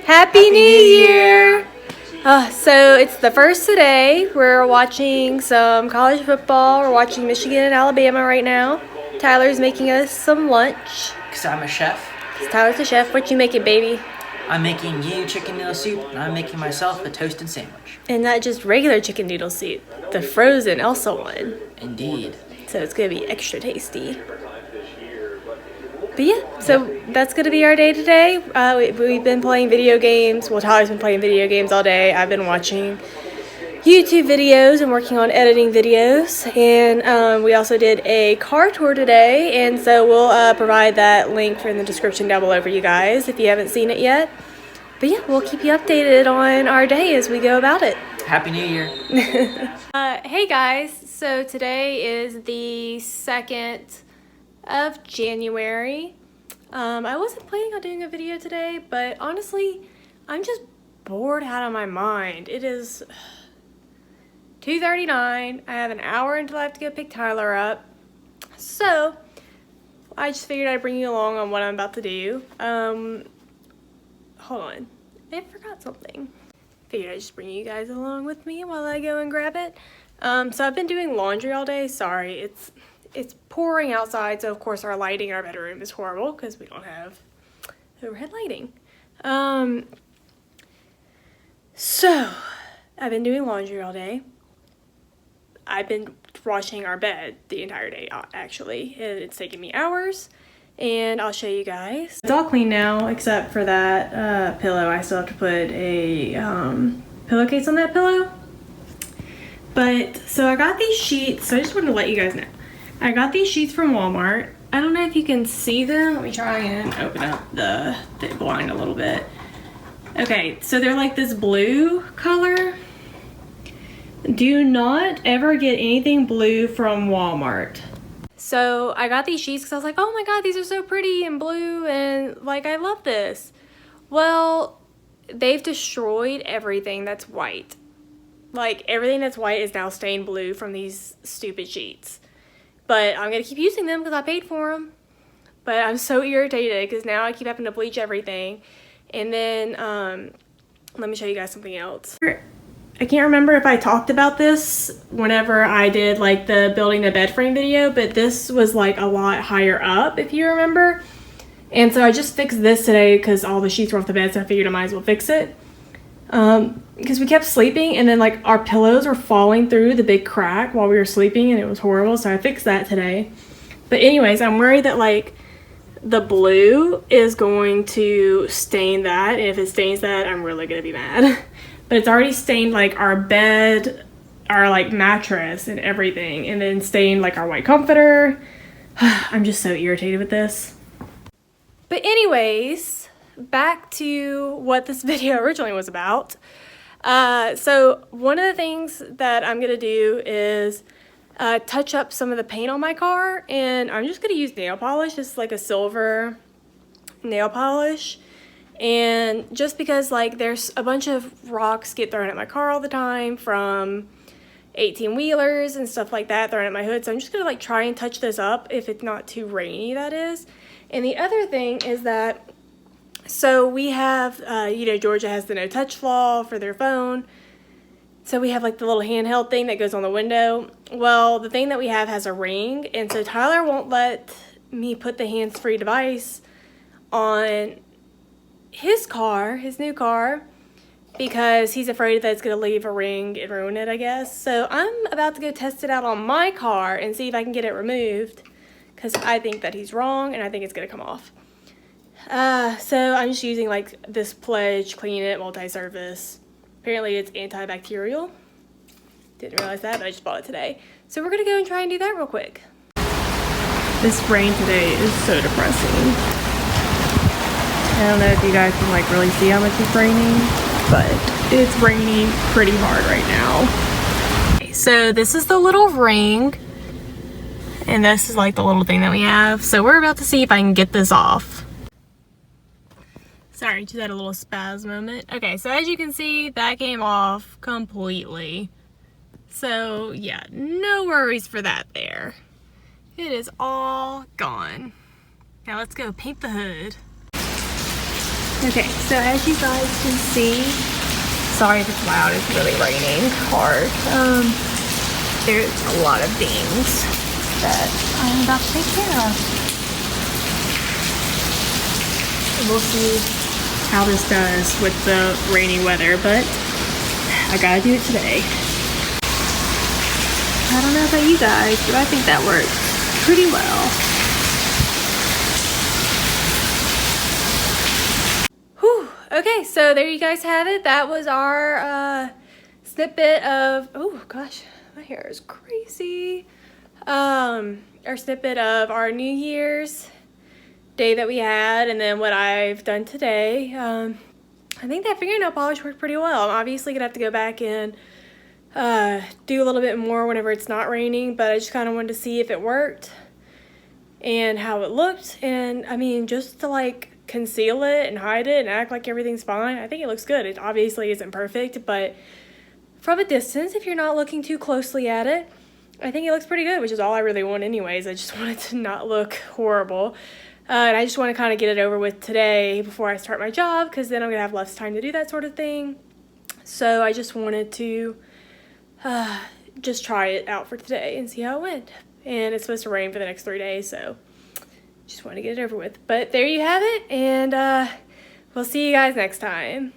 Happy New Year! So it's the first today. We're watching some college football. We're watching Michigan and Alabama right now. Tyler's making us some lunch. Because I'm a chef. Tyler's the chef. What you making, baby? I'm making you chicken noodle soup, and I'm making myself a toasted sandwich. And not just regular chicken noodle soup, the frozen Elsa one. Indeed. So it's going to be extra tasty. But yeah, so that's going to be our day today. We've been playing video games. Well, Tyler's been playing video games all day. I've been watching YouTube videos and working on editing videos. And we also did a car tour today. And so we'll provide that link in the description down below for you guys if you haven't seen it yet. But yeah, we'll keep you updated on our day as we go about it. Happy New Year. Hey guys, so today is the 2nd of January. I wasn't planning on doing a video today, but honestly, I'm just bored out of my mind. It is 2:39. I have an hour until I have to go pick Tyler up. So, I just figured I'd bring you along on what I'm about to do. Hold on. I forgot something. Figured I'd just bring you guys along with me while I go and grab it. So I've been doing laundry all day. Sorry, it's pouring outside, so of course our lighting in our bedroom is horrible because we don't have overhead lighting. So I've been doing laundry all day. I've been washing our bed the entire day, actually, and it's taken me hours, and I'll show you guys. It's all clean now except for that pillow. I still have to put a pillowcase on that pillow. But so I got these sheets, so I just wanted to let you guys know. I got these sheets from Walmart. I don't know if you can see them. Let me try and open up the blind a little bit. Okay, so they're like this blue color. Do not ever get anything blue from Walmart. So I got these sheets because I was like, oh my god, these are so pretty and blue and like I love this. Well, they've destroyed everything that's white. Like everything that's white is now stained blue from these stupid sheets. But I'm going to keep using them because I paid for them. But I'm so irritated because now I keep having to bleach everything. And then, let me show you guys something else. I can't remember if I talked about this whenever I did like the building a bed frame video. But this was like a lot higher up, if you remember. And so I just fixed this today because all the sheets were off the bed. So I figured I might as well fix it. Because we kept sleeping and then like our pillows were falling through the big crack while we were sleeping and it was horrible, so I fixed that today. But anyways, I'm worried that like the blue is going to stain that, and if it stains that, I'm really gonna be mad. But it's already stained like our bed, our like mattress and everything, and then stained like our white comforter. I'm just so irritated with this. But anyways, back to what this video originally was about. So one of the things that I'm gonna do is touch up some of the paint on my car, and I'm just gonna use nail polish, just like a silver nail polish. And just because like there's a bunch of rocks get thrown at my car all the time from 18-wheelers and stuff like that thrown at my hood, so I'm just gonna like try and touch this up if it's not too rainy, that is. And the other thing is that so we have, Georgia has the no touch law for their phone. So we have like the little handheld thing that goes on the window. Well, the thing that we have has a ring. And so Tyler won't let me put the hands-free device on his car, his new car, because he's afraid that it's going to leave a ring and ruin it, I guess. So I'm about to go test it out on my car and see if I can get it removed, because I think that he's wrong and I think it's going to come off. So I'm just using like this Pledge Clean It multi-surface. Apparently it's antibacterial. Didn't realize that, but I just bought it today. So we're gonna go and try and do that real quick. This rain today is so depressing. I don't know if you guys can like really see how much it's raining, but it's raining pretty hard right now. Okay, so this is the little ring, and this is like the little thing that we have. So we're about to see if I can get this off. Sorry, just had a little spaz moment. Okay, so as you can see, that came off completely. So yeah, no worries for that there. It is all gone. Now let's go paint the hood. Okay, so as you guys can see, sorry if it's loud, it's really raining hard. There's a lot of things that I'm about to take care of. And we'll see how this does with the rainy weather, but I gotta do it today. I don't know about you guys, but I think that worked pretty well. Whew. Okay, so there you guys have it. That was our snippet of, oh gosh, my hair is crazy. Our snippet of our New Year's day that we had, and then what I've done today. I think that fingernail polish worked pretty well. I'm obviously gonna have to go back and do a little bit more whenever it's not raining, but I just kind of wanted to see if it worked and how it looked. And I mean, just to like conceal it and hide it and act like everything's fine, I think it looks good. It obviously isn't perfect, but from a distance, if you're not looking too closely at it, I think it looks pretty good, which is all I really want anyways. I just want it to not look horrible. And I just want to kind of get it over with today before I start my job, because then I'm going to have less time to do that sort of thing. So I just wanted to just try it out for today and see how it went. And it's supposed to rain for the next 3 days, so just want to get it over with. But there you have it, and we'll see you guys next time.